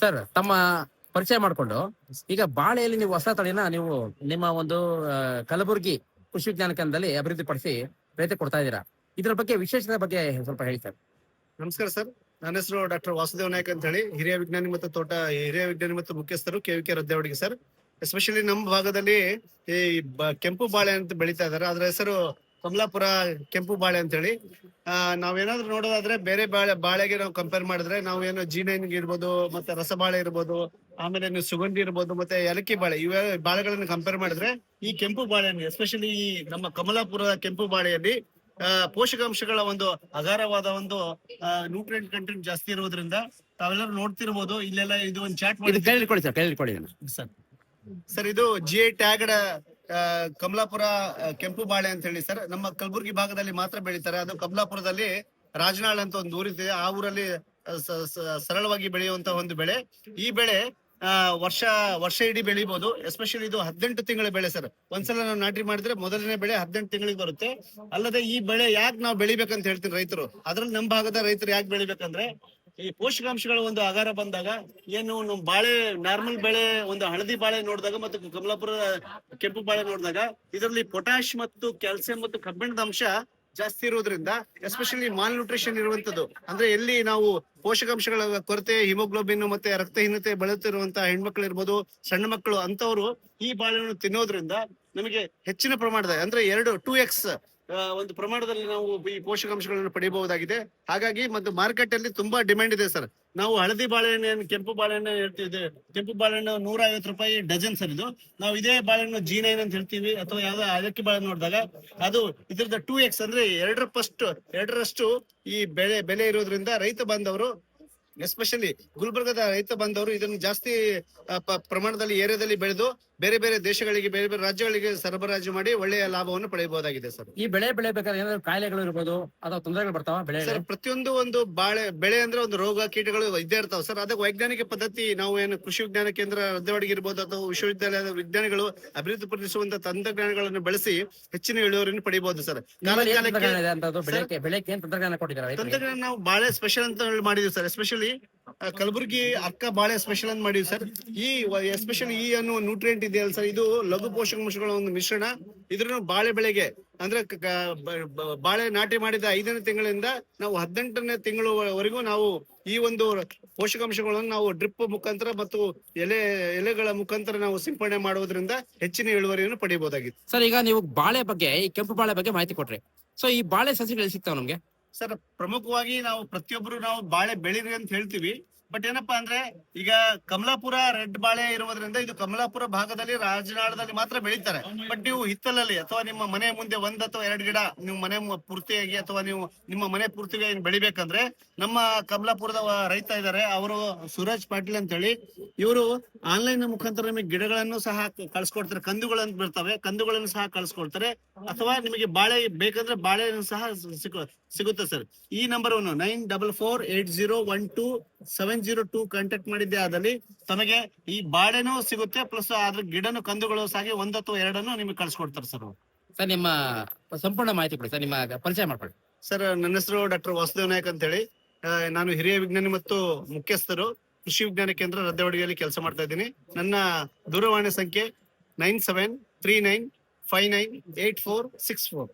Sir ತಮ್ಮ ಪರಿಚಯ ಮಾಡಿಕೊಂಡು ಈಗ ಬಾಳೆಯಲ್ಲಿ ನೀವು ಹೊಸ ತಳಿನ ನೀವು ನಿಮ್ಮ ಒಂದು ಕಲಬುರಗಿ ಕೃಷಿ ವಿಜ್ಞಾನ ಕೇಂದ್ರದಲ್ಲಿ ಅಭಿವೃದ್ಧಿಪಡಿಸಿ ರೈತ ಕೊಡ್ತಾ ಇದ್ದೀರಾ. ಇದರ ಬಗ್ಗೆ ವಿಶೇಷತೆ ಬಗ್ಗೆ ಸ್ವಲ್ಪ ಹೇಳಿ ಸರ್. ನಮಸ್ಕಾರ ಸರ್, ನನ್ನ ಹೆಸರು ಡಾಕ್ಟರ್ ವಾಸುದೇವ್ ನಾಯ್ಕ ಅಂತ ಹೇಳಿ, ಹಿರಿಯ ವಿಜ್ಞಾನಿ ಮತ್ತು ಮುಖ್ಯಸ್ಥರು KVK ರದ್ದೇವಡಿಗೆ ಸರ್. ಎಸ್ಪೆಷಲಿ ನಮ್ಮ ಭಾಗದಲ್ಲಿ ಈ ಕೆಂಪು ಬಾಳೆ ಅಂತ ಬೆಳೀತಾ ಇದಾರೆ. ಅದ್ರ ಹೆಸರು ಕಮಲಾಪುರ ಕೆಂಪು ಬಾಳೆ ಅಂತ ಹೇಳಿ. ನಾವೇನಾದ್ರೂ ನೋಡೋದಾದ್ರೆ ಬೇರೆ ಬಾಳೆಗೆ ನಾವು ಕಂಪೇರ್ ಮಾಡಿದ್ರೆ ನಾವು ಏನು G9 ಇರ್ಬೋದು, ಮತ್ತೆ ರಸಬಾಳೆ ಇರ್ಬೋದು, ಆಮೇಲೆ ಸುಗಂಧಿ ಇರ್ಬೋದು, ಮತ್ತೆ ಏಲಕ್ಕಿ ಬಾಳೆ, ಇವೆ ಬಾಳೆಗಳನ್ನ ಕಂಪೇರ್ ಮಾಡಿದ್ರೆ ಈ ಕೆಂಪು ಬಾಳೆಯನ್ನು ಎಸ್ಪೆಷಲಿ ಈ ನಮ್ಮ ಕಮಲಾಪುರ ಕೆಂಪು ಬಾಳೆಯಲ್ಲಿ ಪೋಷಕಾಂಶಗಳ ಒಂದು ಅಗಾರವಾದ ಒಂದು ನ್ಯೂಟ್ರಿಯೆಂಟ್ ಕಂಟೆಂಟ್ ಜಾಸ್ತಿ ಇರೋದ್ರಿಂದ ತಾವೆಲ್ಲರೂ ನೋಡ್ತಿರ್ಬೋದು. ಇಲ್ಲೆಲ್ಲ ಇದು ಒಂದು ಚಾಟ್ ಮಾಡಿ ಸರ್. ಇದು GI ಟ್ಯಾಗ್ಡ್ ಕಮಲಾಪುರ ಕೆಂಪು ಬಾಳೆ ಅಂತ ಹೇಳಿ ಸರ್. ನಮ್ಮ ಕಲಬುರಗಿ ಭಾಗದಲ್ಲಿ ಮಾತ್ರ ಬೆಳೀತಾರೆ. ಅದು ಕಮಲಾಪುರದಲ್ಲಿ ರಾಜನಾಳ್ ಅಂತ ಒಂದು ಊರಿದೆ. ಆ ಊರಲ್ಲಿ ಸರಳವಾಗಿ ಬೆಳೆಯುವಂತ ಒಂದು ಬೆಳೆ. ಈ ಬೆಳೆ ವರ್ಷ ಇಡೀ ಬೆಳಿಬಹುದು. ಎಸ್ಪೆಷಲಿ ಇದು 18 ತಿಂಗಳ ಬೆಳೆ ಸರ್. ಒಂದ್ಸಲ ನಾವು ನಾಟಿ ಮಾಡಿದ್ರೆ ಮೊದಲನೇ ಬೆಳೆ 18 ತಿಂಗಳಿಗೆ ಬರುತ್ತೆ. ಅಲ್ಲದೆ ಈ ಬೆಳೆ ಯಾಕೆ ನಾವು ಬೆಳಿಬೇಕಂತ ಹೇಳ್ತೀನಿ ರೈತರು. ಅದ್ರಲ್ಲಿ ನಮ್ಮ ಭಾಗದ ರೈತರು ಯಾಕೆ ಬೆಳಿಬೇಕಂದ್ರೆ ಈ ಪೋಷಕಾಂಶಗಳ ಒಂದು ಆಗಾರ ಬಂದಾಗ ಏನು ನಮ್ಮ ಬಾಳೆ ನಾರ್ಮಲ್ ಬೆಳೆ ಒಂದು ಹಳದಿ ಬಾಳೆ ನೋಡಿದಾಗ ಮತ್ತು ಕಮಲಾಪುರ ಕೆಂಪು ಬಾಳೆ ನೋಡಿದಾಗ ಇದರಲ್ಲಿ ಪೊಟ್ಯಾಶ್ ಮತ್ತು ಕ್ಯಾಲ್ಸಿಯಂ ಮತ್ತು ಕಬ್ಬಿಣದ ಅಂಶ ಜಾಸ್ತಿ ಇರೋದ್ರಿಂದ ಎಸ್ಪೆಷಲಿ ಮಾಲ್ ನ್ಯೂಟ್ರಿಷನ್ ಇರುವಂತದ್ದು, ಅಂದ್ರೆ ಎಲ್ಲಿ ನಾವು ಪೋಷಕಾಂಶಗಳ ಕೊರತೆ, ಹಿಮೋಗ್ಲೋಬಿನ್ ಮತ್ತೆ ರಕ್ತಹೀನತೆ ಬಳಲುತ್ತಿರುವಂತಹ ಹೆಣ್ಮಕ್ಳು ಇರ್ಬೋದು, ಸಣ್ಣ ಮಕ್ಕಳು ಅಂತವರು ಈ ಬಾಳೆಯನ್ನು ತಿನ್ನೋದ್ರಿಂದ ನಮಗೆ ಹೆಚ್ಚಿನ ಪ್ರಮಾಣದ ಅಂದ್ರೆ 2x ಒಂದು ಪ್ರಮಾಣದಲ್ಲಿ ನಾವು ಈ ಪೋಷಕಾಂಶಗಳನ್ನು ಪಡೆಯಬಹುದಾಗಿದೆ. ಹಾಗಾಗಿ ಮತ್ತು ಮಾರ್ಕೆಟ್ ಅಲ್ಲಿ ತುಂಬಾ ಡಿಮ್ಯಾಂಡ್ ಇದೆ ಸರ್. ನಾವು ಹಳದಿ ಬಾಳೆಹಣ್ಣು ಕೆಂಪು ಬಾಳೆಹಣ್ಣು ಹೇಳ್ತಿದ್ದೆ. ಕೆಂಪು ಬಾಳೆಹಣ್ಣು 150 ರೂಪಾಯಿ ಡಜನ್ ಸರ್. ಇದು ನಾವು ಇದೇ ಬಾಳೆಹಣ್ಣು G9 ಅಂತ ಹೇಳ್ತೀವಿ, ಅಥವಾ ಯಾವ್ದೋ ಏಲಕ್ಕಿ ಬಾಳೆ ನೋಡಿದಾಗ ಅದು ಇದ್ರದ 2x ಅಂದ್ರೆ 2ರಷ್ಟು ಈ ಬೆಲೆ ಇರೋದ್ರಿಂದ ರೈತ ಬಾಂಧವರು ಎಸ್ಪೆಷಲಿ ಗುಲ್ಬರ್ಗದ ರೈತ ಬಾಂಧವರು ಇದನ್ನು ಜಾಸ್ತಿ ಪ್ರಮಾಣದಲ್ಲಿ ಏರಿಯಾದಲ್ಲಿ ಬೆಳೆದು ಬೇರೆ ಬೇರೆ ದೇಶಗಳಿಗೆ, ಬೇರೆ ಬೇರೆ ರಾಜ್ಯಗಳಿಗೆ ಸರಬರಾಜು ಮಾಡಿ ಒಳ್ಳೆಯ ಲಾಭವನ್ನು ಪಡೆಯಬಹುದಾಗಿದೆ ಸರ್. ಈ ಬೆಳೆ ಬೆಳೆಬೇಕಾದ್ರೆ ಏನಾದ್ರು ಕಾಯಿಲೆಗಳು ಇರ್ಬೋದು ಅಥವಾ ತೊಂದರೆಗಳು ಬರ್ತಾವ ಬೆಳೆ ಸರ್? ಪ್ರತಿಯೊಂದು ಒಂದು ಬೆಳೆ ಅಂದ್ರೆ ಒಂದು ರೋಗ ಕೀಟಗಳು ಇದ್ದೇ ಇರ್ತಾವ ಸರ್. ಅದಕ್ಕೆ ವೈಜ್ಞಾನಿಕ ಪದ್ಧತಿ ನಾವು ಏನು ಕೃಷಿ ವಿಜ್ಞಾನ ಕೇಂದ್ರ ರದ್ದೇವಡಿಗೆ ಇರ್ಬೋದು ಅಥವಾ ವಿಶ್ವವಿದ್ಯಾಲಯದ ವಿಜ್ಞಾನಿಗಳು ಅಭಿವೃದ್ಧಿಪಡಿಸುವಂತ ತಂತ್ರಜ್ಞಾನಗಳನ್ನು ಬಳಸಿ ಹೆಚ್ಚಿನ ಇಳುವರಿಯನ್ನು ಪಡೆಯಬಹುದು ಸರ್. ತಂತ್ರಜ್ಞಾನ ನಾವು ಬಾಳೆ ಸ್ಪೆಷಲ್ ಅಂತ ಮಾಡಿದೀವಿ ಸರ್. ಎಸ್ಪೆಷಲಿ ಕಲಬುರಗಿ ಅಕ್ಕ ಬಾಳೆ ಸ್ಪೆಷಲ್ ಅಂತ ಮಾಡಿದ್ವಿ ಸರ್. ಈ ಎಸ್ಪೆಷಲಿ ಈ ಅನ್ನುವ ನ್ಯೂಟ್ರಿಯೆಂಟ್ ಇದೆಯಲ್ಲ ಸರ್, ಇದು ಲಘು ಪೋಷಕಾಂಶಗಳ ಒಂದು ಮಿಶ್ರಣ. ಇದ್ರನ್ನು ಬಾಳೆ ಬೆಳೆಗೆ ಅಂದ್ರೆ ಬಾಳೆ ನಾಟಿ ಮಾಡಿದ 5ನೇ ತಿಂಗಳಿಂದ ನಾವು 18ನೇ ತಿಂಗಳವರೆಗೂ ನಾವು ಈ ಒಂದು ಪೋಷಕಾಂಶಗಳನ್ನು ನಾವು ಡ್ರಿಪ್ ಮುಖಾಂತರ ಮತ್ತು ಎಲೆಗಳ ಮುಖಾಂತರ ನಾವು ಸಿಂಪಡಣೆ ಮಾಡುವುದರಿಂದ ಹೆಚ್ಚಿನ ಇಳುವರಿಯನ್ನು ಪಡೆಯಬಹುದಾಗಿದೆ ಸರ್. ಈಗ ನೀವು ಬಾಳೆ ಬಗ್ಗೆ, ಈ ಕೆಂಪು ಬಾಳೆ ಬಗ್ಗೆ ಮಾಹಿತಿ ಕೊಟ್ರಿ. ಸೊ ಈ ಬಾಳೆ ಸಸಿಗಳು ಸಿಗ್ತಾವ ನಮ್ಗೆ ಸರ್? ಪ್ರಮುಖವಾಗಿ ನಾವು ಪ್ರತಿಯೊಬ್ಬರು ನಾವು ಬಾಳೆ ಬೆಳೀರಿ ಅಂತ ಹೇಳ್ತೀವಿ. ಬಟ್ ಏನಪ್ಪಾ ಅಂದ್ರೆ ಈಗ ಕಮಲಾಪುರ ರೆಡ್ ಬಾಳೆ ಇರುವುದರಿಂದ ಇದು ಕಮಲಾಪುರ ಭಾಗದಲ್ಲಿ ರಾಜನಾಳದಲ್ಲಿ ಮಾತ್ರ ಬೆಳೀತಾರೆ. ಬಟ್ ನೀವು ಹಿತ್ತಲಲ್ಲಿ ಅಥವಾ ನಿಮ್ಮ ಮನೆ ಮುಂದೆ 1 ಅಥವಾ 2 ಗಿಡ ನೀವು ಮನೆ ಪೂರ್ತಿಯಾಗಿ ಅಥವಾ ನೀವು ನಿಮ್ಮ ಮನೆ ಪೂರ್ತಿಯಾಗಿ ಬೆಳಿಬೇಕಂದ್ರೆ ನಮ್ಮ ಕಮಲಾಪುರದ ರೈತ ಇದ್ದಾರೆ, ಅವರು ಸೂರಜ್ ಪಾಟೀಲ್ ಅಂತ ಹೇಳಿ. ಇವರು ಆನ್ಲೈನ್ ಮುಖಾಂತರ ನಿಮಗೆ ಗಿಡಗಳನ್ನು ಸಹ ಕಳ್ಸಿಕೊಡ್ತಾರೆ. ಕಂದುಗಳನ್ನು ಬರ್ತವೆ, ಕಂದುಗಳನ್ನು ಸಹ ಕಳ್ಸಿಕೊಡ್ತಾರೆ. ಅಥವಾ ನಿಮಗೆ ಬಾಳೆ ಬೇಕಂದ್ರೆ ಬಾಳೆಯನ್ನು ಸಹ ಸಿಗುತ್ತೆ ಸರ್. ಈ ನಂಬರ್ 9448012702 ಕಾಂಟ್ಯಾಕ್ಟ್ ಮಾಡಿದ್ದೆ ಆದಲ್ಲಿ ತಮಗೆ ಈ ಬಾಳೆನೂ ಸಿಗುತ್ತೆ, ಪ್ಲಸ್ ಅದ್ರ ಗಿಡನು ಕಂದುಗಳು ಸಹ 1 ಅಥವಾ 2 ನಿಮಗೆ ಕಳ್ಸಿಕೊಡ್ತಾರೆ ಸರ್. ಸರ್ ನಿಮ್ಮ ಸಂಪೂರ್ಣ ಮಾಹಿತಿ ಕೊಡಿ ಸರ್, ನಿಮ್ಮ ಪರಿಚಯ ಮಾಡ್ಕೊಳ್ಳಿ ಸರ್. ನನ್ನ ಹೆಸರು ಡಾಕ್ಟರ್ ವಾಸುದೇವ್ ನಾಯ್ಕ ಅಂತ ಹೇಳಿ. ನಾನು ಹಿರಿಯ ವಿಜ್ಞಾನಿ ಮತ್ತು ಮುಖ್ಯಸ್ಥರು ಕೃಷಿ ವಿಜ್ಞಾನ ಕೇಂದ್ರ ರದ್ದೇವಡಿಗೆಯಲ್ಲಿ ಕೆಲಸ ಮಾಡ್ತಾ ಇದ್ದೀನಿ. ನನ್ನ ದೂರವಾಣಿ ಸಂಖ್ಯೆ 9739598464.